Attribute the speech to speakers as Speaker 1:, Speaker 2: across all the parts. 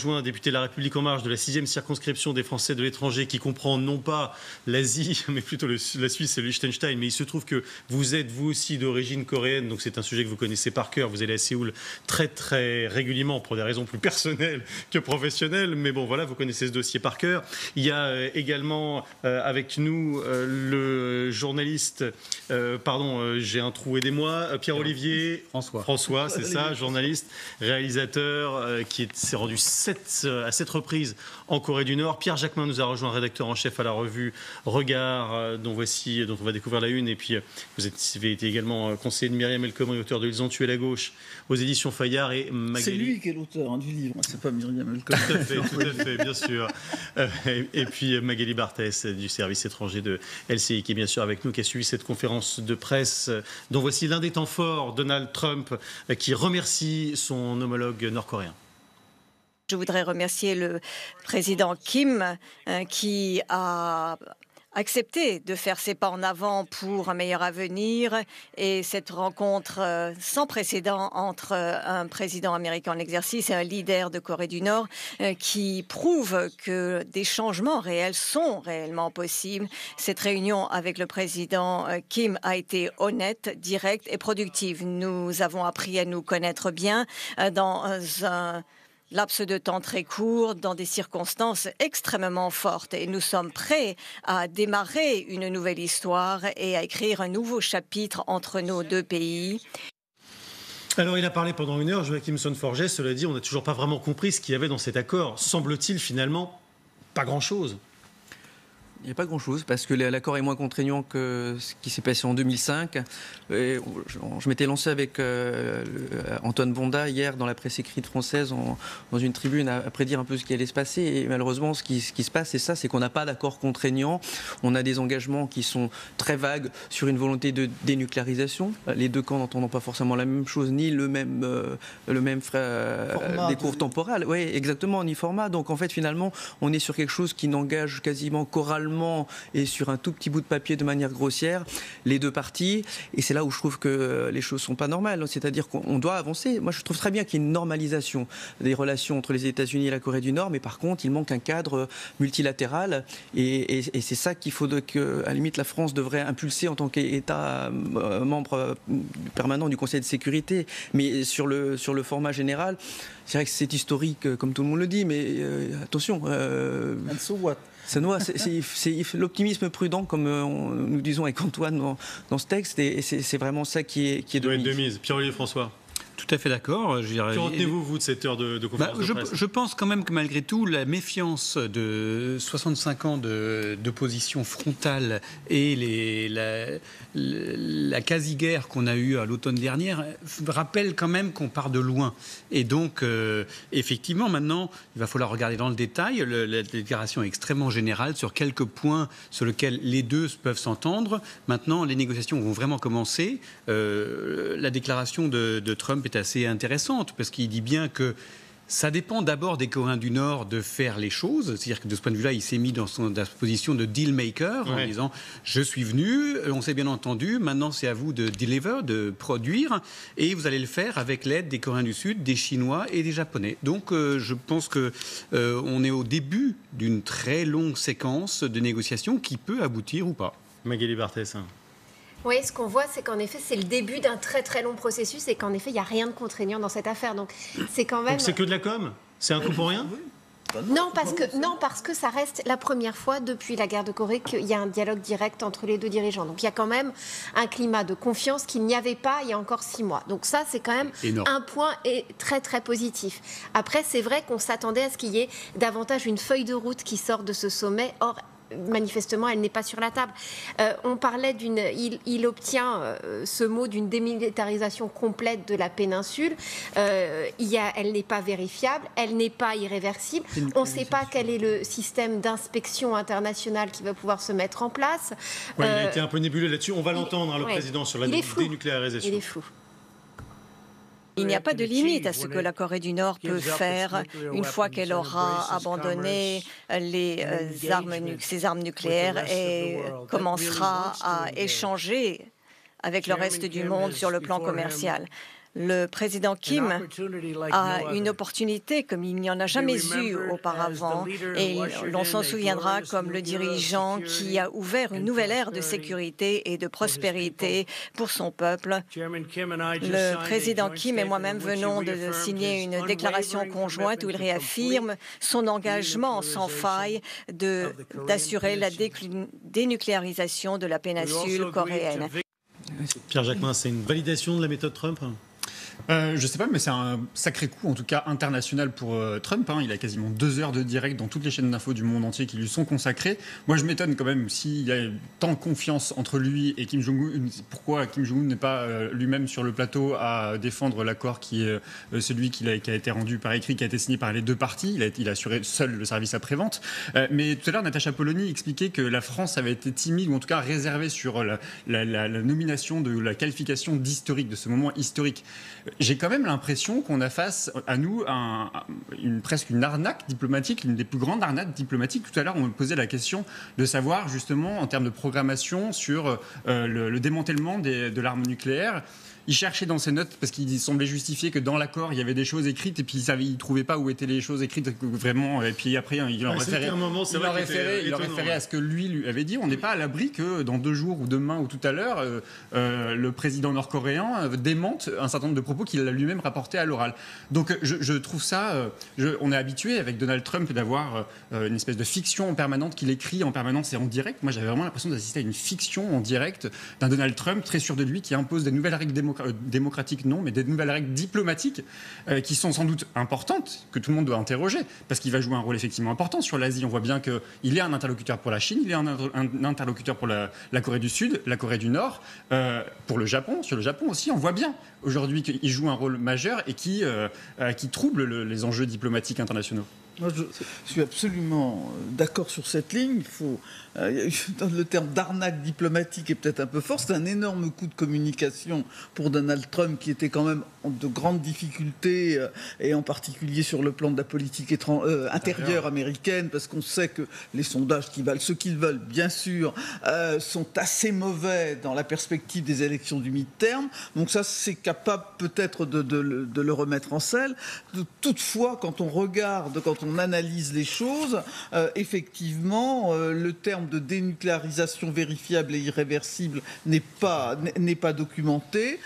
Speaker 1: Un député de la République En Marche de la 6e circonscription des Français de l'étranger qui comprend non pas l'Asie, mais plutôt la Suisse et le Liechtenstein. Mais il se trouve que vous êtes vous aussi d'origine coréenne, donc c'est un sujet que vous connaissez par cœur. Vous allez à Séoul très très régulièrement pour des raisons plus personnelles que professionnelles. Mais bon, voilà, vous connaissez ce dossier par cœur. Il y a également avec nous le journaliste, j'ai un trou, aidez-moi, Pierre-Olivier François, c'est ça, journaliste, réalisateur qui s'est rendu à 7 reprises en Corée du Nord. Pierre Jacquemin nous a rejoint, rédacteur en chef à la revue Regard, dont on va découvrir la une. Et puis, vous avez été également conseiller de Myriam El Khomri, auteur de Ils ont tué la gauche, aux éditions Fayard. Et Magali...
Speaker 2: C'est lui qui est l'auteur du livre, c'est pas Myriam El Khomri.
Speaker 1: Tout à fait, bien sûr. Et puis, Magali Barthès, du service étranger de LCI, qui est bien sûr avec nous, qui a suivi cette conférence de presse, dont voici l'un des temps forts, Donald Trump, qui remercie son homologue nord-coréen.
Speaker 3: Je voudrais remercier le président Kim qui a accepté de faire ses pas en avant pour un meilleur avenir et cette rencontre sans précédent entre un président américain en exercice et un leader de Corée du Nord qui prouve que des changements réels sont réellement possibles. Cette réunion avec le président Kim a été honnête, directe et productive. Nous avons appris à nous connaître bien dans un laps de temps très court, dans des circonstances extrêmement fortes. Et nous sommes prêts à démarrer une nouvelle histoire et à écrire un nouveau chapitre entre nos deux pays.
Speaker 1: Alors, il a parlé pendant 1 heure, Joachim Son-Forget. Cela dit, on n'a toujours pas vraiment compris ce qu'il y avait dans cet accord. Semble-t-il, finalement, pas grand-chose.
Speaker 4: Il n'y a pas grand-chose, parce que l'accord est moins contraignant que ce qui s'est passé en 2005. Et je m'étais lancé avec Antoine Bonda hier dans la presse écrite française, dans une tribune, à prédire un peu ce qui allait se passer. Et malheureusement, ce qui se passe, c'est ça, c'est qu'on n'a pas d'accord contraignant. On a des engagements qui sont très vagues sur une volonté de dénucléarisation. Les deux camps n'entendent pas forcément la même chose, ni le même décours temporel. Oui, exactement, ni format. Donc en fait, finalement, on est sur quelque chose qui n'engage quasiment qu'oralement et sur un tout petit bout de papier de manière grossière les deux parties, et c'est là où je trouve que les choses sont pas normales, c'est-à-dire qu'on doit avancer. Moi je trouve très bien qu'il y ait une normalisation des relations entre les États-Unis et la Corée du Nord, mais par contre il manque un cadre multilatéral et c'est ça qu'il faut à la limite la France devrait impulser en tant qu'État membre permanent du Conseil de sécurité, mais sur le format général, c'est vrai que c'est historique comme tout le monde le dit, mais attention.
Speaker 2: And so what?
Speaker 4: C'est l'optimisme prudent, comme nous disons avec Antoine dans ce texte, et c'est vraiment ça qui est de mise.
Speaker 1: Pierre-Olivier François.
Speaker 5: Tout à fait d'accord.
Speaker 1: Que retenez-vous, vous, de cette heure de conférence de presse ?
Speaker 5: Je pense quand même que malgré tout, la méfiance de 65 ans d'opposition frontale et la quasi-guerre qu'on a eue à l'automne dernier rappelle quand même qu'on part de loin. Et donc, effectivement, maintenant, il va falloir regarder dans le détail. La déclaration est extrêmement générale sur quelques points sur lesquels les deux peuvent s'entendre. Maintenant, les négociations vont vraiment commencer. La déclaration de Trump est assez intéressante parce qu'il dit bien que ça dépend d'abord des Coréens du Nord de faire les choses. C'est-à-dire que de ce point de vue-là, il s'est mis dans sa position de deal maker en disant « je suis venu, on s'est bien entendu, maintenant c'est à vous de deliver, de produire et vous allez le faire avec l'aide des Coréens du Sud, des Chinois et des Japonais ». Donc je pense qu'on est au début d'une très longue séquence de négociations qui peut aboutir ou pas.
Speaker 1: Magali Barthès.
Speaker 6: Oui, ce qu'on voit, c'est qu'en effet, c'est le début d'un très très long processus et qu'en effet, il n'y a rien de contraignant dans cette affaire. Donc, c'est quand même...
Speaker 1: Donc c'est que de la com ? C'est un coup pour rien ?
Speaker 6: Non, parce que ça reste la première fois depuis la guerre de Corée qu'il y a un dialogue direct entre les deux dirigeants. Donc il y a quand même un climat de confiance qu'il n'y avait pas il y a encore 6 mois. Donc ça, c'est quand même un point très très positif. Après, c'est vrai qu'on s'attendait à ce qu'il y ait davantage une feuille de route qui sort de ce sommet. Or, manifestement, elle n'est pas sur la table. On parlait il obtient ce mot d'une démilitarisation complète de la péninsule. Elle n'est pas vérifiable, elle n'est pas irréversible. On ne sait pas quel est le système d'inspection internationale qui va pouvoir se mettre en place.
Speaker 1: Il a été un peu nébuleux là-dessus. On va l'entendre, le président, sur la dénucléarisation.
Speaker 6: Il est flou.
Speaker 3: Il n'y a pas de limite à ce que la Corée du Nord peut faire une fois qu'elle aura abandonné ses armes nucléaires et commencera à échanger avec le reste du monde sur le plan commercial. Le président Kim a une opportunité comme il n'y en a jamais eu auparavant et l'on s'en souviendra comme le dirigeant qui a ouvert une nouvelle ère de sécurité et de prospérité pour son peuple. Le président Kim et moi-même venons de signer une déclaration conjointe où il réaffirme son engagement sans faille d'assurer la dénucléarisation de la péninsule coréenne.
Speaker 1: Pierre Jacquemin, c'est une validation de la méthode Trump ?
Speaker 7: Je ne sais pas, mais c'est un sacré coup, en tout cas international pour Trump. Il a quasiment 2 heures de direct dans toutes les chaînes d'infos du monde entier qui lui sont consacrées. Moi, je m'étonne quand même s'il y a tant de confiance entre lui et Kim Jong-un. Pourquoi Kim Jong-un n'est pas lui-même sur le plateau à défendre l'accord qui est celui qui a été rendu par écrit, qui a été signé par les deux parties. Il a assuré seul le service après-vente. Mais tout à l'heure, Natacha Polony expliquait que la France avait été timide, ou en tout cas réservée sur la nomination de la qualification d'historique, de ce moment historique. J'ai quand même l'impression qu'on a face à nous presque une arnaque diplomatique, l'une des plus grandes arnaques diplomatiques. Tout à l'heure, on me posait la question de savoir justement en termes de programmation sur le démantèlement de l'arme nucléaire. Il cherchait dans ses notes, parce qu'il semblait justifier que dans l'accord, il y avait des choses écrites, et puis il ne trouvait pas où étaient les choses écrites vraiment. Et puis après, il en référait à ce que lui avait dit. On n'est pas à l'abri que dans 2 jours, ou demain, ou tout à l'heure, le président nord-coréen démente un certain nombre de propos qu'il a lui-même rapportés à l'oral. Donc je trouve ça... on est habitué avec Donald Trump d'avoir une espèce de fiction en permanente qu'il écrit en permanence et en direct. Moi, j'avais vraiment l'impression d'assister à une fiction en direct d'un Donald Trump très sûr de lui qui impose des nouvelles règles démocratiques, non, mais des nouvelles règles diplomatiques qui sont sans doute importantes, que tout le monde doit interroger, parce qu'il va jouer un rôle effectivement important sur l'Asie. On voit bien qu'il est un interlocuteur pour la Chine, il est un interlocuteur pour la Corée du Sud, la Corée du Nord, pour le Japon. Sur le Japon aussi, on voit bien aujourd'hui qu'il joue un rôle majeur et qui trouble les enjeux diplomatiques internationaux.
Speaker 2: Moi, je suis absolument d'accord sur cette ligne. Il faut, le terme d'arnaque diplomatique est peut-être un peu fort. C'est un énorme coup de communication pour Donald Trump qui était quand même en de grandes difficultés, et en particulier sur le plan de la politique intérieure américaine, parce qu'on sait que les sondages qui valent ce qu'ils veulent, bien sûr, sont assez mauvais dans la perspective des élections du mi-terme. Donc ça, c'est capable peut-être de le remettre en selle. Toutefois, quand on analyse les choses, effectivement, le terme de dénucléarisation vérifiable et irréversible n'est pas documenté.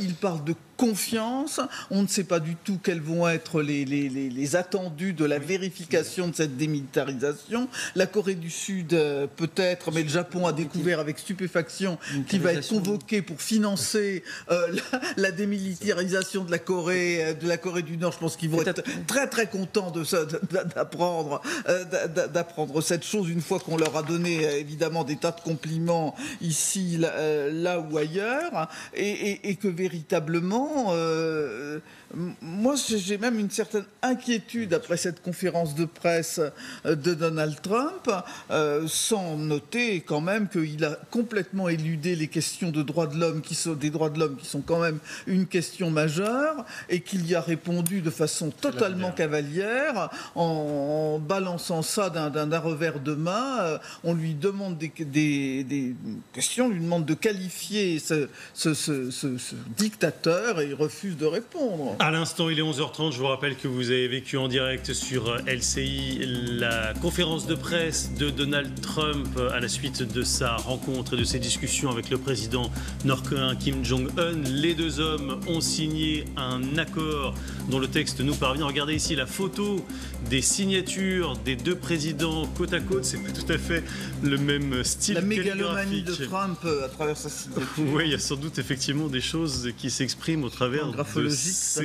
Speaker 2: Il parle de confiance. On ne sait pas du tout quels vont être les attendus de la vérification de cette démilitarisation. La Corée du Sud, peut-être, mais le Japon a découvert avec stupéfaction qu'il va être convoqué pour financer la démilitarisation de la Corée du Nord. Je pense qu'ils vont être très très contents d'apprendre cette chose une fois qu'on leur a donné évidemment des tas de compliments ici, là ou ailleurs, et que véritablement moi, j'ai même une certaine inquiétude après cette conférence de presse de Donald Trump, sans noter quand même qu'il a complètement éludé les questions de droits de l'homme, des droits de l'homme qui sont quand même une question majeure, et qu'il y a répondu de façon totalement cavalière, en balançant ça d'un revers de main. On lui demande des questions, on lui demande de qualifier ce dictateur, et il refuse de répondre.
Speaker 1: À l'instant, il est 11h30. Je vous rappelle que vous avez vécu en direct sur LCI la conférence de presse de Donald Trump à la suite de sa rencontre et de ses discussions avec le président nord-coréen Kim Jong-un. Les deux hommes ont signé un accord dont le texte nous parvient. Regardez ici la photo des signatures des deux présidents côte à côte. C'est pas tout à fait le même style calligraphique. La mégalomanie de
Speaker 2: Trump à travers sa signature.
Speaker 1: Oui, il y a sans doute effectivement des choses qui s'expriment au travers de ces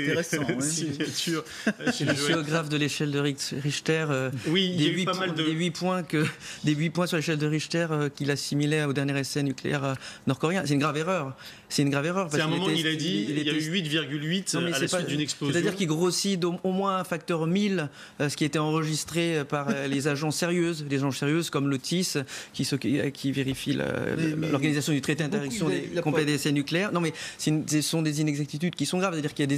Speaker 1: signatures.
Speaker 4: Le géographe de l'échelle de Richter,
Speaker 1: oui, il y a eu pas mal de...
Speaker 4: des 8 points sur l'échelle de Richter qu'il assimilait au dernier essai nucléaire nord-coréen. C'est une grave erreur. C'est une grave erreur.
Speaker 1: C'est un moment, il a dit, il y a eu 8,8 à la suite d'une explosion.
Speaker 4: C'est-à-dire qu'il grossit au moins un facteur 1000 ce qui était enregistré par les agences sérieuses, comme l'OTIS, qui vérifie l'organisation du traité d'interdiction des complets essais nucléaires. Non, mais ce sont des inexactitudes qui sont graves. C'est-à-dire qu'il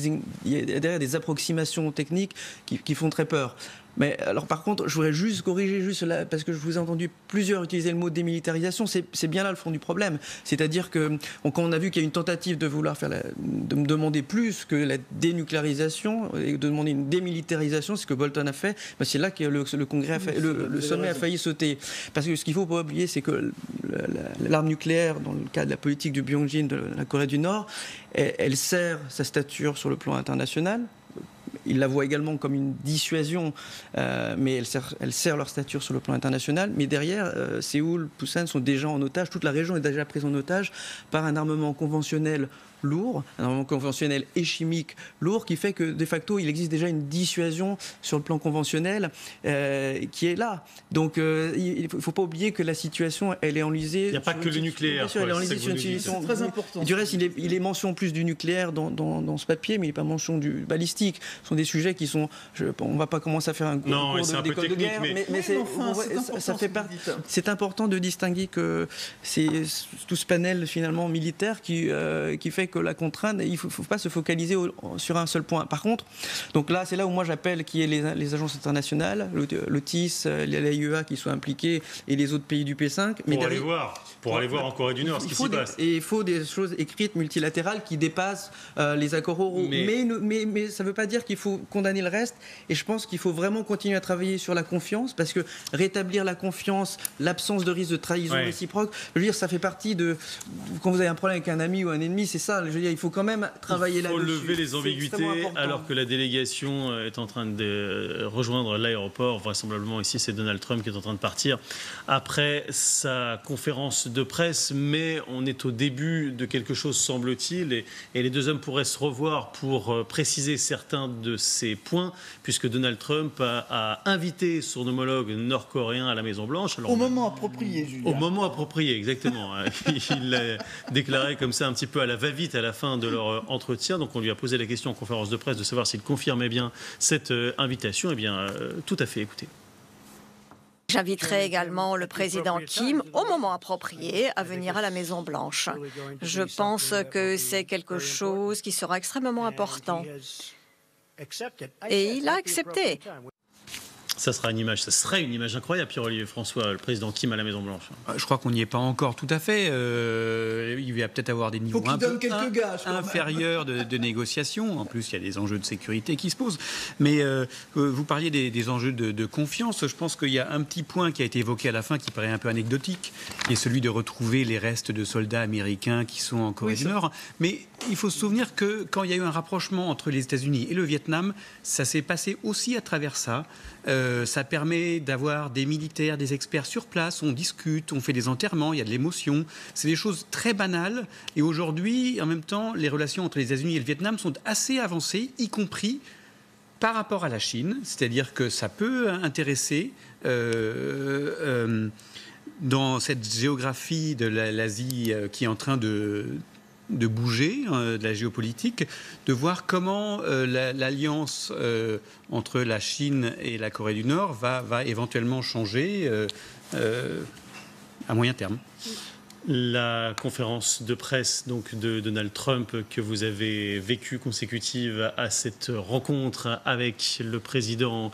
Speaker 4: y a derrière des approximations techniques qui font très peur. Mais alors par contre, je voudrais juste corriger là, parce que je vous ai entendu plusieurs utiliser le mot démilitarisation. C'est bien là le fond du problème. C'est-à-dire que quand on a vu qu'il y a une tentative de vouloir de me demander plus que la dénucléarisation et de demander une démilitarisation, c'est ce que Bolton a fait. Ben c'est là que le Congrès le sommet a failli sauter. Parce que ce qu'il ne faut pas oublier, c'est que l'arme nucléaire, dans le cas de la politique du Pyongyang de la Corée du Nord, elle sert sa stature sur le plan international. Ils la voient également comme une dissuasion, mais elle sert leur stature sur le plan international. Mais derrière, Séoul, Busan sont déjà en otage. Toute la région est déjà prise en otage par un armement conventionnel lourd, un armement conventionnel et chimique lourd, qui fait que, de facto, il existe déjà une dissuasion sur le plan conventionnel qui est là. Donc, il ne faut pas oublier que la situation, elle est enlisée...
Speaker 1: Il n'y a pas que le nucléaire.
Speaker 4: Bien sûr, elle est enlisée sur une situation très importante. Du reste, il est mention plus du nucléaire dans ce papier, mais il n'est pas mention du balistique. Ce sont des sujets qui sont... on ne va pas commencer à faire un cours d'école de guerre, mais c'est important de distinguer que c'est tout ce panel, finalement, militaire qui fait que la contrainte, il ne faut pas se focaliser sur un seul point. Par contre, donc là, c'est là où moi j'appelle qu'il y ait les agences internationales, l'OTIS, l'AIEA qui soient impliquées et les autres pays du P5.
Speaker 1: Pour aller voir en Corée du Nord ce qui s'y passe.
Speaker 4: Et il faut des choses écrites multilatérales qui dépassent les accords oraux. Mais ça ne veut pas dire qu'il faut condamner le reste. Et je pense qu'il faut vraiment continuer à travailler sur la confiance, parce que rétablir la confiance, l'absence de risque de trahison réciproque, je veux dire, ça fait partie de... Quand vous avez un problème avec un ami ou un ennemi, c'est ça. Je veux dire, il faut quand même travailler là-dessus.
Speaker 1: Il faut lever les ambiguïtés alors que la délégation est en train de rejoindre l'aéroport. Vraisemblablement, ici, c'est Donald Trump qui est en train de partir après sa conférence de presse. Mais on est au début de quelque chose, semble-t-il. Et les deux hommes pourraient se revoir pour préciser certains de ces points, puisque Donald Trump a invité son homologue nord-coréen à la Maison-Blanche.
Speaker 2: Au moment approprié, Julien.
Speaker 1: Au moment approprié, exactement. Il l'a déclaré comme ça un petit peu à la va-vite à la fin de leur entretien. Donc on lui a posé la question en conférence de presse de savoir s'il confirmait bien cette invitation. Eh bien, tout à fait, écoutez.
Speaker 3: J'inviterai également le président Kim, au moment approprié, à venir à la Maison-Blanche. Je pense que c'est quelque chose qui sera extrêmement important. Et il a accepté.
Speaker 1: Ça serait une image incroyable, Pierre-Olivier François, le président Kim à la Maison-Blanche.
Speaker 5: Je crois qu'on n'y est pas encore tout à fait. Il va peut-être avoir des niveaux un peu inférieurs de négociation. En plus, il y a des enjeux de sécurité qui se posent. Mais vous parliez des enjeux de confiance. Je pense qu'il y a un petit point qui a été évoqué à la fin qui paraît un peu anecdotique, qui est celui de retrouver les restes de soldats américains qui sont en Corée du Nord. Mais il faut se souvenir que quand il y a eu un rapprochement entre les États-Unis et le Vietnam, ça s'est passé aussi à travers ça. Ça permet d'avoir des militaires, des experts sur place, on discute, on fait des enterrements, il y a de l'émotion. C'est des choses très banales. Et aujourd'hui, en même temps, les relations entre les États-Unis et le Vietnam sont assez avancées, y compris par rapport à la Chine. C'est-à-dire que ça peut intéresser dans cette géographie de l'Asie qui est en train de bouger, de la géopolitique, de voir comment l'alliance entre la Chine et la Corée du Nord va éventuellement changer à moyen terme.
Speaker 1: La conférence de presse donc, de Donald Trump que vous avez vécue consécutive à cette rencontre avec le président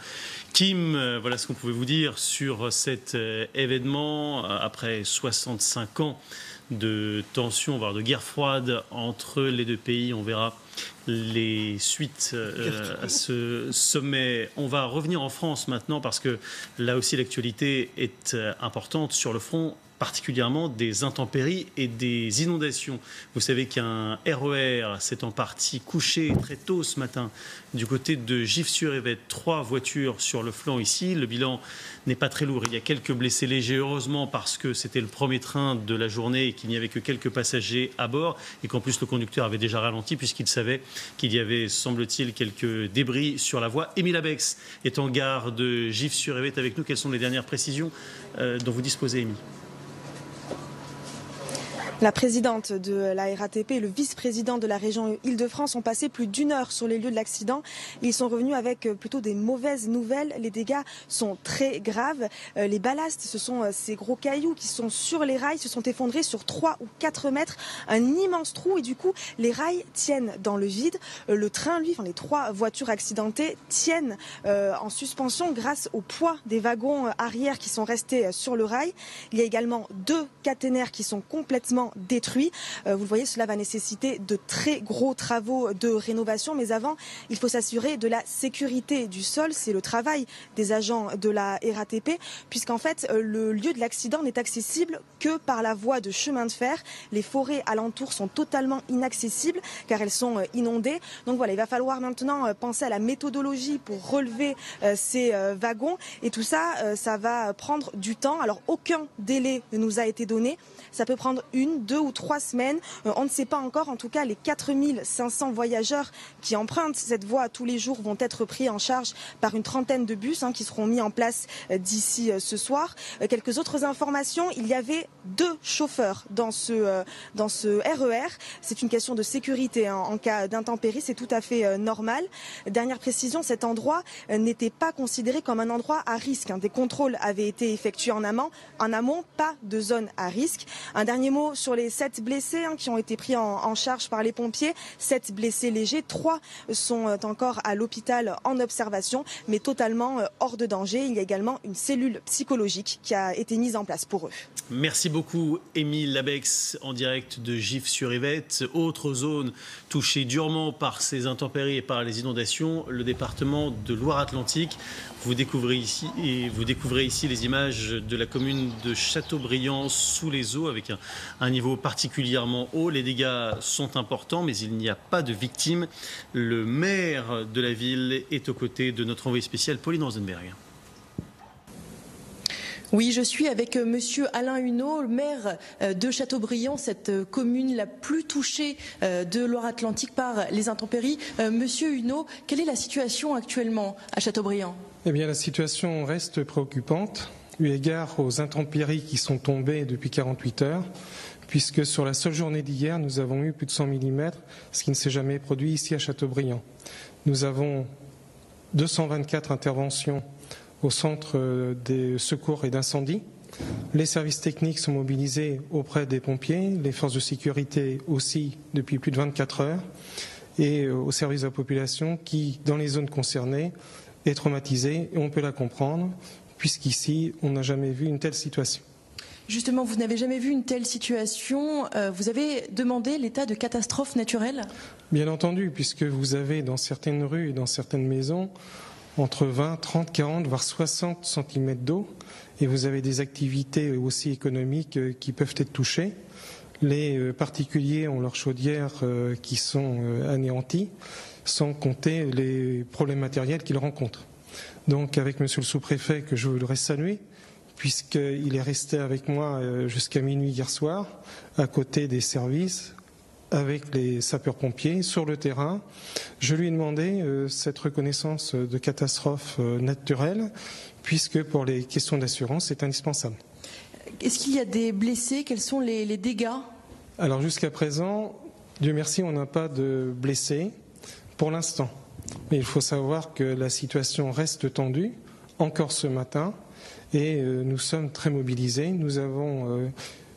Speaker 1: Kim, voilà ce qu'on pouvait vous dire sur cet événement après 65 ans de tension, voire de guerre froide entre les deux pays. On verra les suites à ce sommet. On va revenir en France maintenant parce que là aussi l'actualité est importante sur le front particulièrement des intempéries et des inondations. Vous savez qu'un RER s'est en partie couché très tôt ce matin du côté de Gif-sur-Yvette. 3 voitures sur le flanc ici. Le bilan n'est pas très lourd. Il y a quelques blessés légers, heureusement, parce que c'était le premier train de la journée et qu'il n'y avait que quelques passagers à bord et qu'en plus le conducteur avait déjà ralenti puisqu'il savait qu'il y avait, semble-t-il, quelques débris sur la voie. Émile Abex est en gare de Gif-sur-Yvette avec nous. Quelles sont les dernières précisions dont vous disposez, Émile ?
Speaker 8: La présidente de la RATP et le vice-président de la région Île-de-France ont passé plus d'1 heure sur les lieux de l'accident. Ils sont revenus avec plutôt des mauvaises nouvelles. Les dégâts sont très graves. Les ballasts, ce sont ces gros cailloux qui sont sur les rails, se sont effondrés sur 3 ou 4 mètres. Un immense trou et du coup, les rails tiennent dans le vide. Le train, lui, les 3 voitures accidentées tiennent en suspension grâce au poids des wagons arrière qui sont restés sur le rail. Il y a également 2 caténaires qui sont complètement détruits. Vous le voyez, cela va nécessiter de très gros travaux de rénovation. Mais avant, il faut s'assurer de la sécurité du sol. C'est le travail des agents de la RATP, puisqu'en fait, le lieu de l'accident n'est accessible que par la voie de chemin de fer. Les forêts alentours sont totalement inaccessibles car elles sont inondées. Donc voilà, il va falloir maintenant penser à la méthodologie pour relever ces wagons. Et tout ça, ça va prendre du temps. Alors, aucun délai ne nous a été donné. Ça peut prendre 1, 2 ou 3 semaines. On ne sait pas encore. En tout cas, les 4500 voyageurs qui empruntent cette voie tous les jours vont être pris en charge par une trentaine de bus qui seront mis en place d'ici ce soir. Quelques autres informations. Il y avait 2 chauffeurs dans ce RER. C'est une question de sécurité en cas d'intempérie. C'est tout à fait normal. Dernière précision, cet endroit n'était pas considéré comme un endroit à risque. Des contrôles avaient été effectués en amont. En amont, pas de zone à risque. Un dernier mot sur les 7 blessés qui ont été pris en charge par les pompiers. 7 blessés légers, 3 sont encore à l'hôpital en observation, mais totalement hors de danger. Il y a également une cellule psychologique qui a été mise en place pour eux.
Speaker 1: Merci beaucoup, Émile Labex, en direct de Gif-sur-Yvette. Autre zone touchée durement par ces intempéries et par les inondations, le département de Loire-Atlantique. Vous découvrez ici les images de la commune de Châteaubriand sous les eaux avec un niveau particulièrement haut. Les dégâts sont importants, mais il n'y a pas de victimes. Le maire de la ville est aux côtés de notre envoyé spécial Pauline Rosenberg.
Speaker 9: Oui, je suis avec monsieur Alain Huneau, le maire de Châteaubriand, cette commune la plus touchée de Loire-Atlantique par les intempéries. Monsieur Huneau, quelle est la situation actuellement à Châteaubriand ?
Speaker 10: Eh bien, la situation reste préoccupante, eu égard aux intempéries qui sont tombées depuis 48 heures, puisque sur la seule journée d'hier, nous avons eu plus de 100 mm, ce qui ne s'est jamais produit ici à Châteaubriand. Nous avons 224 interventions au centre des secours et d'incendie. Les services techniques sont mobilisés auprès des pompiers, les forces de sécurité aussi depuis plus de 24 heures, et au service de la population qui, dans les zones concernées, est traumatisée, et on peut la comprendre, puisqu'ici, on n'a jamais vu une telle situation.
Speaker 9: Justement, vous n'avez jamais vu une telle situation. Vous avez demandé l'état de catastrophe naturelle ?
Speaker 10: Bien entendu, puisque vous avez dans certaines rues et dans certaines maisons entre 20, 30, 40, voire 60 cm d'eau, et vous avez des activités aussi économiques qui peuvent être touchées. Les particuliers ont leurs chaudières qui sont anéanties, sans compter les problèmes matériels qu'ils rencontrent. Donc avec monsieur le sous-préfet, que je voudrais saluer, puisqu'il est resté avec moi jusqu'à minuit hier soir, à côté des services, avec les sapeurs-pompiers sur le terrain. Je lui ai demandé cette reconnaissance de catastrophe naturelle, puisque pour les questions d'assurance, c'est indispensable.
Speaker 9: Est-ce qu'il y a des blessés ? Quels sont les dégâts ?
Speaker 10: Alors jusqu'à présent, Dieu merci, on n'a pas de blessés pour l'instant. Mais il faut savoir que la situation reste tendue, encore ce matin, et nous sommes très mobilisés. Nous avons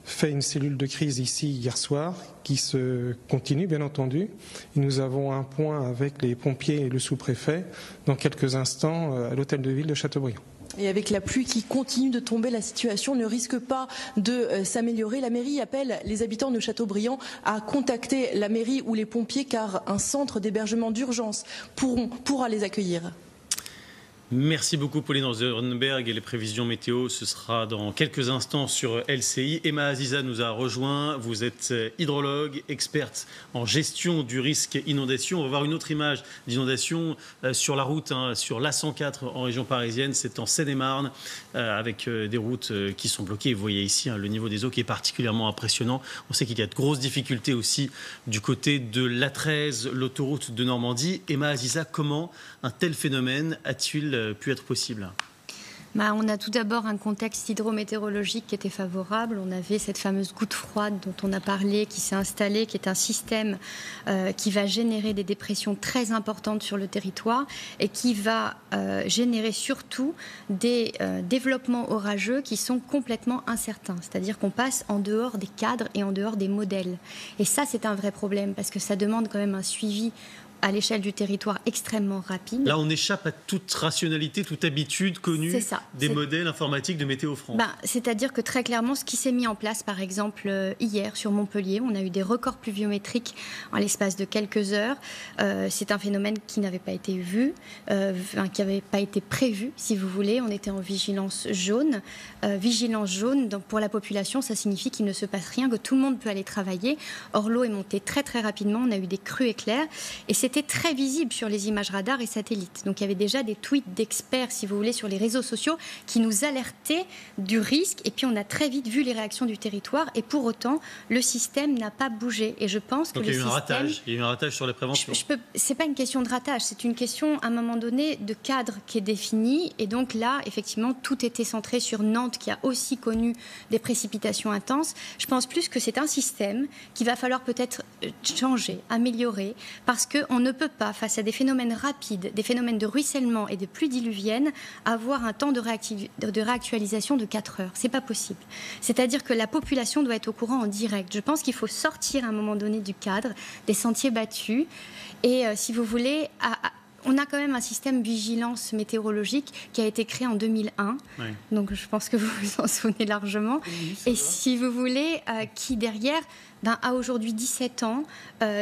Speaker 10: fait une cellule de crise ici hier soir qui se continue bien entendu. Et nous avons un point avec les pompiers et le sous-préfet dans quelques instants à l'hôtel de ville de Châteaubriand.
Speaker 9: Et avec la pluie qui continue de tomber, la situation ne risque pas de s'améliorer. La mairie appelle les habitants de Châteaubriand à contacter la mairie ou les pompiers car un centre d'hébergement d'urgence pourra les accueillir.
Speaker 1: Merci beaucoup Pauline Rosenberg, et les prévisions météo, ce sera dans quelques instants sur LCI. Emma Aziza nous a rejoint, vous êtes hydrologue, experte en gestion du risque inondation. On va voir une autre image d'inondation sur la route, sur l'A104 en région parisienne, c'est en Seine-et-Marne, avec des routes qui sont bloquées. Vous voyez ici le niveau des eaux qui est particulièrement impressionnant. On sait qu'il y a de grosses difficultés aussi du côté de l'A13, l'autoroute de Normandie. Emma Aziza, comment un tel phénomène a-t-il pu être possible ?
Speaker 11: On a tout d'abord un contexte hydrométéorologique qui était favorable. On avait cette fameuse goutte froide dont on a parlé, qui s'est installée, qui est un système qui va générer des dépressions très importantes sur le territoire et qui va générer surtout des développements orageux qui sont complètement incertains. C'est-à-dire qu'on passe en dehors des cadres et en dehors des modèles. Et ça, c'est un vrai problème parce que ça demande quand même un suivi à l'échelle du territoire extrêmement rapide.
Speaker 1: Là, on échappe à toute rationalité, toute habitude connue des modèles informatiques de Météo France.
Speaker 11: C'est-à-dire que très clairement, ce qui s'est mis en place, par exemple, hier sur Montpellier, on a eu des records pluviométriques en l'espace de quelques heures. C'est un phénomène qui n'avait pas été vu, qui n'avait pas été prévu, si vous voulez. On était en vigilance jaune. Vigilance jaune, donc pour la population, ça signifie qu'il ne se passe rien, que tout le monde peut aller travailler. Or, l'eau est montée très très rapidement. On a eu des crues éclairs. Et c'était très visible sur les images radars et satellites. Donc il y avait déjà des tweets d'experts, si vous voulez, sur les réseaux sociaux qui nous alertaient du risque. Et puis on a très vite vu les réactions du territoire. Et pour autant, le système n'a pas bougé. Et je pense que
Speaker 1: donc il y a eu un ratage sur les préventions.
Speaker 11: C'est pas une question de ratage, c'est une question, à un moment donné, de cadre qui est défini. Et donc là, effectivement, tout était centré sur Nantes, qui a aussi connu des précipitations intenses. Je pense plus que c'est un système qu'il va falloir peut-être changer, améliorer, parce qu'on ne peut pas, face à des phénomènes rapides, des phénomènes de ruissellement et de pluies diluviennes, avoir un temps de réactualisation de 4 heures. C'est pas possible. C'est-à-dire que la population doit être au courant en direct. Je pense qu'il faut sortir à un moment donné du cadre, des sentiers battus. Et si vous voulez, on a quand même un système vigilance météorologique qui a été créé en 2001. Oui. Donc je pense que vous vous en souvenez largement. Oui, et si vous voulez, qui derrière a aujourd'hui 17 ans,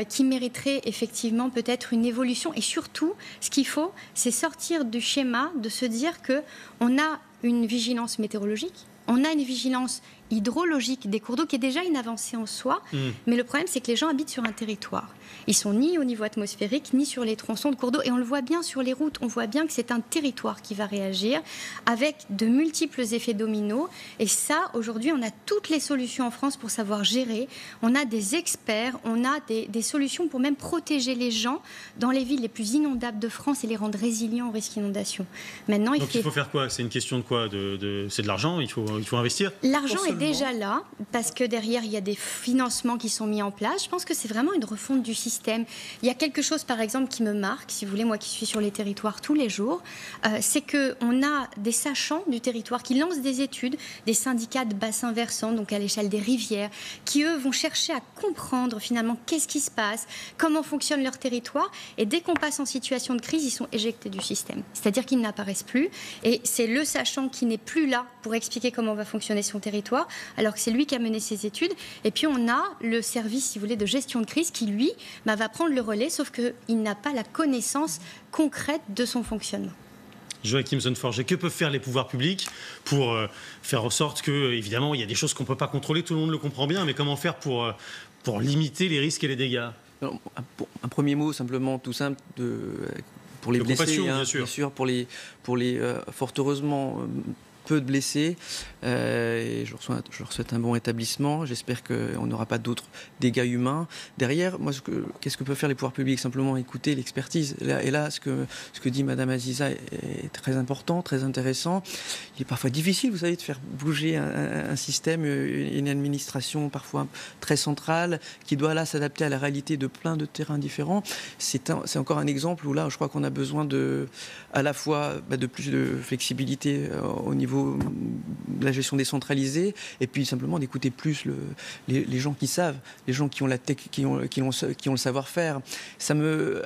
Speaker 11: qui mériterait effectivement peut-être une évolution. Et surtout, ce qu'il faut, c'est sortir du schéma de se dire qu'on a une vigilance météorologique, on a une vigilance hydrologique des cours d'eau qui est déjà une avancée en soi. Mais le problème, c'est que les gens habitent sur un territoire. Ils sont ni au niveau atmosphérique, ni sur les tronçons de cours d'eau. Et on le voit bien sur les routes. On voit bien que c'est un territoire qui va réagir avec de multiples effets dominos. Et ça, aujourd'hui, on a toutes les solutions en France pour savoir gérer. On a des experts, on a des solutions pour même protéger les gens dans les villes les plus inondables de France et les rendre résilients au risque d'inondation. Maintenant,
Speaker 1: il faut faire quoi? C'est une question de quoi? C'est de l'argent? Il faut investir?
Speaker 11: L'argent est déjà là, parce que derrière, il y a des financements qui sont mis en place. Je pense que c'est vraiment une refonte du système. Il y a quelque chose, par exemple, qui me marque, si vous voulez, moi qui suis sur les territoires tous les jours, c'est qu'on a des sachants du territoire qui lancent des études, des syndicats de bassins versants, donc à l'échelle des rivières, qui, eux, vont chercher à comprendre, finalement, qu'est-ce qui se passe, comment fonctionne leur territoire. Et dès qu'on passe en situation de crise, ils sont éjectés du système. C'est-à-dire qu'ils n'apparaissent plus. Et c'est le sachant qui n'est plus là pour expliquer comment va fonctionner son territoire, alors que c'est lui qui a mené ses études. Et puis on a le service, si vous voulez, de gestion de crise qui, lui, va prendre le relais, sauf qu'il n'a pas la connaissance concrète de son fonctionnement.
Speaker 1: Joachim Son-Forget, que peuvent faire les pouvoirs publics pour faire en sorte que, évidemment, il y a des choses qu'on ne peut pas contrôler, tout le monde le comprend bien, mais comment faire pour limiter les risques et les dégâts?
Speaker 4: Alors, un premier mot, simplement, tout simple, pour les blessés, bien sûr, pour les fort heureusement, peu de blessés. Et je leur souhaite un bon rétablissement. J'espère qu'on n'aura pas d'autres dégâts humains. Derrière, moi, qu'est-ce que peuvent faire les pouvoirs publics? Simplement écouter l'expertise. Et là, ce que dit Madame Aziza est très important, très intéressant. Il est parfois difficile, vous savez, de faire bouger un système, une administration parfois très centrale, qui doit là s'adapter à la réalité de plein de terrains différents. C'est encore un exemple où là, je crois qu'on a besoin à la fois de plus de flexibilité au niveau de la gestion décentralisée, et puis simplement d'écouter plus les gens qui savent, les gens qui ont la tech, qui ont le savoir-faire.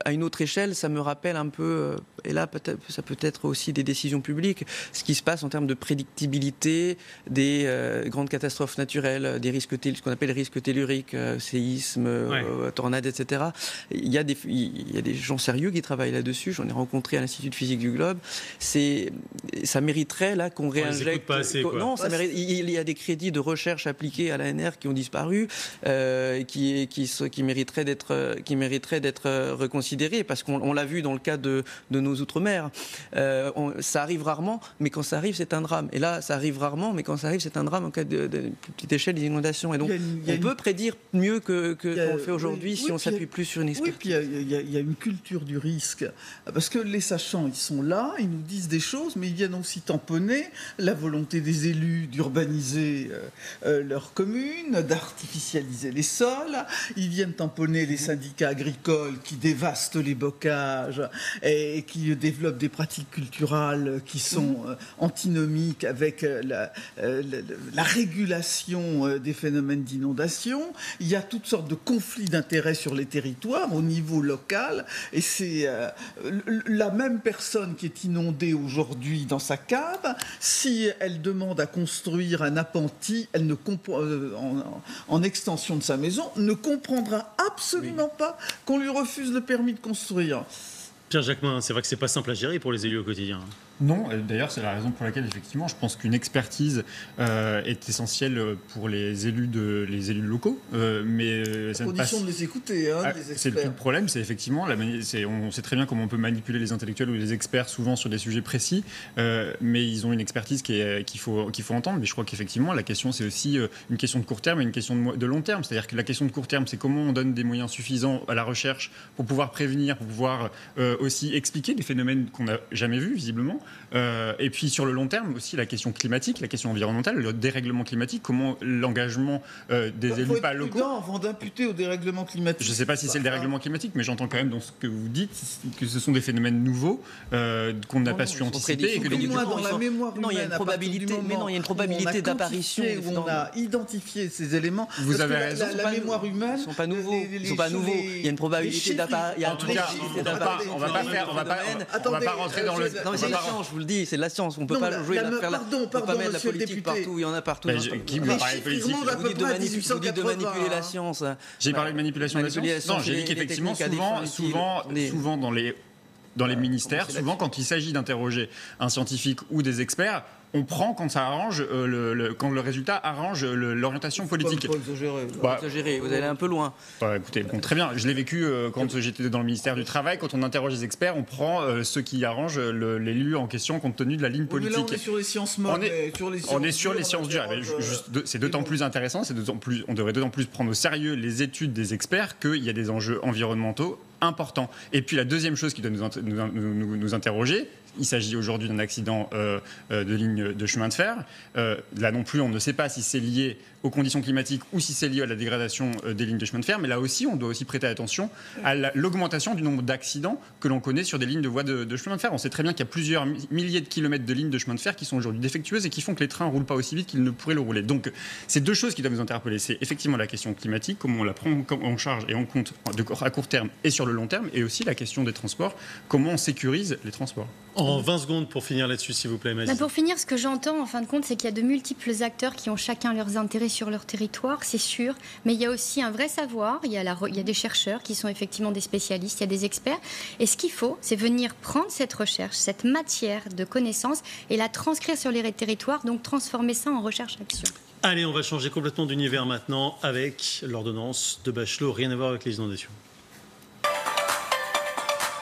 Speaker 4: À une autre échelle, ça me rappelle un peu, et là ça peut être aussi des décisions publiques, ce qui se passe en termes de prédictibilité des grandes catastrophes naturelles, des risques, ce qu'on appelle les risques telluriques, séismes, tornades, etc. Il y a des gens sérieux qui travaillent là-dessus. J'en ai rencontré à l'Institut de physique du Globe. Ça mériterait là qu'on réagisse réinjecte.
Speaker 1: Pas assez, quoi.
Speaker 4: Non, il y a des crédits de recherche appliqués à l'ANR qui ont disparu, qui mériteraient d'être reconsidérés, parce qu'on l'a vu dans le cas de nos outre-mer. Ça arrive rarement, mais quand ça arrive, c'est un drame. Et là, ça arrive rarement, mais quand ça arrive, c'est un drame en cas de petite échelle des inondations. Et donc, on peut prédire mieux qu'on le fait aujourd'hui si on s'appuie plus sur une expertise.
Speaker 2: Oui, puis il y a une culture du risque. Parce que les sachants, ils sont là, ils nous disent des choses, mais ils viennent aussi tamponner la volonté des élus d'urbaniser leur commune, d'artificialiser les sols. Ils viennent tamponner les syndicats agricoles qui dévastent les bocages et qui développent des pratiques culturales qui sont antinomiques avec la régulation des phénomènes d'inondation. Il y a toutes sortes de conflits d'intérêts sur les territoires au niveau local, et c'est la même personne qui est inondée aujourd'hui dans sa cave. Si elle demande à construire un appentis, elle ne en extension de sa maison, ne comprendra absolument pas qu'on lui refuse le permis de construire.
Speaker 1: Pierre Jacquemin, c'est vrai que c'est pas simple à gérer pour les élus au quotidien.
Speaker 7: Non, d'ailleurs, c'est la raison pour laquelle, effectivement, je pense qu'une expertise est essentielle pour les élus locaux. Mais ça
Speaker 2: condition de les écouter, les experts.
Speaker 7: C'est le problème, c'est effectivement, on sait très bien comment on peut manipuler les intellectuels ou les experts, souvent sur des sujets précis, mais ils ont une expertise qu'il faut entendre. Mais je crois qu'effectivement, la question, c'est aussi une question de court terme et une question de long terme. C'est-à-dire que la question de court terme, c'est comment on donne des moyens suffisants à la recherche pour pouvoir prévenir, pour pouvoir aussi expliquer des phénomènes qu'on n'a jamais vus, visiblement. Et puis sur le long terme aussi, la question climatique, la question environnementale, le dérèglement climatique, comment l'engagement des élus pas locaux.
Speaker 2: Avant d'imputer au dérèglement climatique.
Speaker 7: Je ne sais pas si c'est le dérèglement climatique, mais j'entends quand même dans ce que vous dites que ce sont des phénomènes nouveaux qu'on n'a pas su anticiper. Et que
Speaker 2: dans la mémoire humaine,
Speaker 4: il y a une probabilité, il y a une probabilité d'apparition.
Speaker 2: Où on a identifié ces éléments.
Speaker 7: Vous avez raison.
Speaker 2: La mémoire humaine.
Speaker 4: Ils ne sont pas nouveaux. Il y a une probabilité d'apparition.
Speaker 7: En tout cas, on va pas rentrer dans le.
Speaker 4: Non, mais c'est la science, je vous le dis, c'est de la science. On ne peut pas jouer
Speaker 2: pardon,
Speaker 4: on peut pas mettre la politique partout. Il y en a partout.
Speaker 7: Qui me parle de politique?
Speaker 4: Vous dites de manipuler la science.
Speaker 7: J'ai parlé de manipulation de la science. Non, j'ai dit qu'effectivement, souvent dans les ministères, souvent quand il s'agit d'interroger un scientifique ou des experts, on prend quand ça arrange, quand le résultat arrange l'orientation politique.
Speaker 2: Faut
Speaker 4: exagérer, vous allez un peu loin.
Speaker 7: Écoutez, bon, très bien. Je l'ai vécu quand j'étais dans le ministère du Travail. Quand on interroge les experts, on prend ceux qui arrangent l'élu en question compte tenu de la ligne politique.
Speaker 2: Mais là, on est sur les sciences morales.
Speaker 7: On est sur les sciences dures. C'est d'autant plus intéressant, on devrait d'autant plus prendre au sérieux les études des experts qu'il y a des enjeux environnementaux importants. Et puis la deuxième chose qui doit nous interroger, il s'agit aujourd'hui d'un accident de ligne de chemin de fer. Là non plus, on ne sait pas si c'est lié aux conditions climatiques ou si c'est lié à la dégradation des lignes de chemin de fer. Mais là aussi, on doit aussi prêter attention à l'augmentation du nombre d'accidents que l'on connaît sur des lignes de voies de chemin de fer. On sait très bien qu'il y a plusieurs milliers de kilomètres de lignes de chemin de fer qui sont aujourd'hui défectueuses et qui font que les trains ne roulent pas aussi vite qu'ils ne pourraient le rouler. Donc, c'est deux choses qui doivent nous interpeller. C'est effectivement la question climatique, comment on la prend en charge et en compte à court terme et sur le long terme, et aussi la question des transports, comment on sécurise les transports.
Speaker 1: En 20 secondes pour finir là-dessus, s'il vous plaît, Maïs.
Speaker 11: Pour finir, ce que j'entends, en fin de compte, c'est qu'il y a de multiples acteurs qui ont chacun leurs intérêts sur leur territoire, c'est sûr, mais il y a aussi un vrai savoir, il y a des chercheurs qui sont effectivement des spécialistes, il y a des experts, et ce qu'il faut, c'est venir prendre cette recherche, cette matière de connaissances, et la transcrire sur les territoires, donc transformer ça en recherche-action.
Speaker 1: Allez, on va changer complètement d'univers maintenant avec l'ordonnance de Bachelot, rien à voir avec les inondations.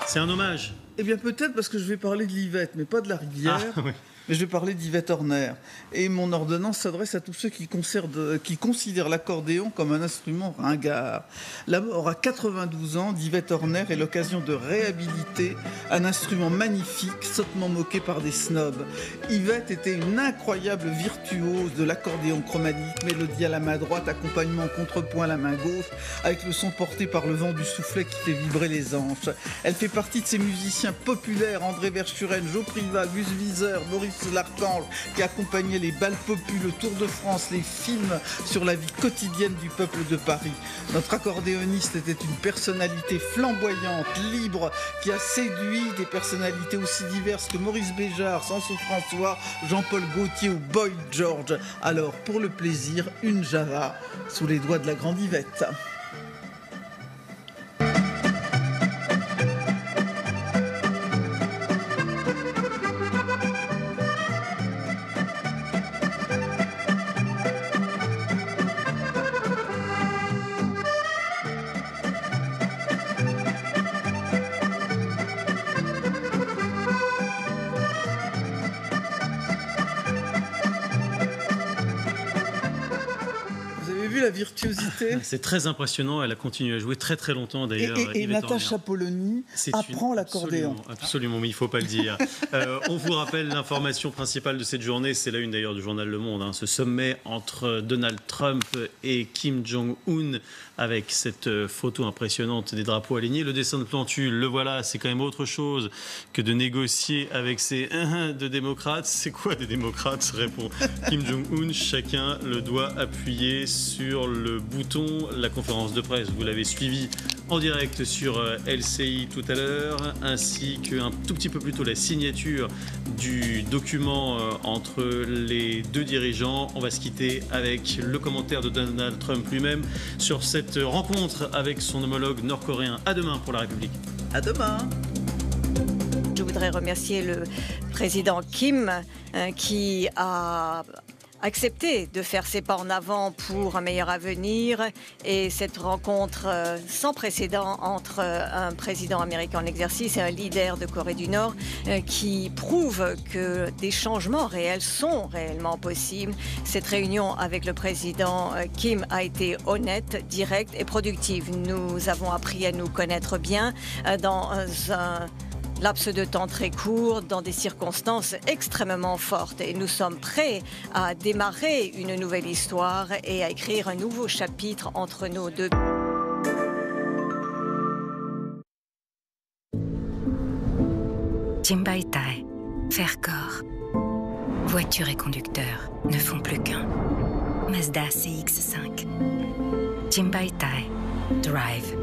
Speaker 1: C'est un hommage.
Speaker 2: Eh bien peut-être parce que je vais parler de l'Yvette, mais pas de la rivière.
Speaker 1: Ah, oui.
Speaker 2: Mais je vais parler d'Yvette Horner. Et mon ordonnance s'adresse à tous ceux qui considèrent l'accordéon comme un instrument ringard. La mort à 92 ans d'Yvette Horner est l'occasion de réhabiliter un instrument magnifique, sottement moqué par des snobs. Yvette était une incroyable virtuose de l'accordéon chromatique, mélodie à la main droite, accompagnement en contrepoint à la main gauche, avec le son porté par le vent du soufflet qui fait vibrer les hanches. Elle fait partie de ces musiciens populaires, André Verschuren, Joe Privat, Gus Viseur, Maurice Larchange, qui accompagnait les bals populaires, le Tour de France, les films sur la vie quotidienne du peuple de Paris. Notre accordéoniste était une personnalité flamboyante, libre, qui a séduit des personnalités aussi diverses que Maurice Béjart, Samson François, Jean-Paul Gaultier ou Boy George. Alors, pour le plaisir, une Java sous les doigts de la grande Yvette. vu la virtuosité?
Speaker 1: C'est très impressionnant. Elle a continué à jouer très très longtemps d'ailleurs.
Speaker 2: Et Natacha Polony apprend l'accordéon.
Speaker 1: Absolument, mais il ne faut pas le dire. On vous rappelle l'information principale de cette journée. C'est la une d'ailleurs du journal Le Monde. Ce sommet entre Donald Trump et Kim Jong-un avec cette photo impressionnante des drapeaux alignés. Le dessin de Plantu, le voilà, c'est quand même autre chose que de négocier avec ces de démocrates. C'est quoi des démocrates, répond Kim Jong-un. Chacun le doit appuyer sur le bouton. La conférence de presse, vous l'avez suivi en direct sur LCI tout à l'heure, ainsi qu'un tout petit peu plus tôt la signature du document entre les deux dirigeants. On va se quitter avec le commentaire de Donald Trump lui-même sur cette rencontre avec son homologue nord-coréen. À demain pour la République.
Speaker 2: À demain.
Speaker 3: Je voudrais remercier le président Kim qui a accepté de faire ses pas en avant pour un meilleur avenir, et cette rencontre sans précédent entre un président américain en exercice et un leader de Corée du Nord qui prouve que des changements réels sont réellement possibles. Cette réunion avec le président Kim a été honnête, directe et productive. Nous avons appris à nous connaître bien dans un laps de temps très court, dans des circonstances extrêmement fortes. Et nous sommes prêts à démarrer une nouvelle histoire et à écrire un nouveau chapitre entre nos deux.
Speaker 12: Jinbaetai, faire corps. Voiture et conducteur ne font plus qu'un. Mazda CX-5. Jinbaetai, drive.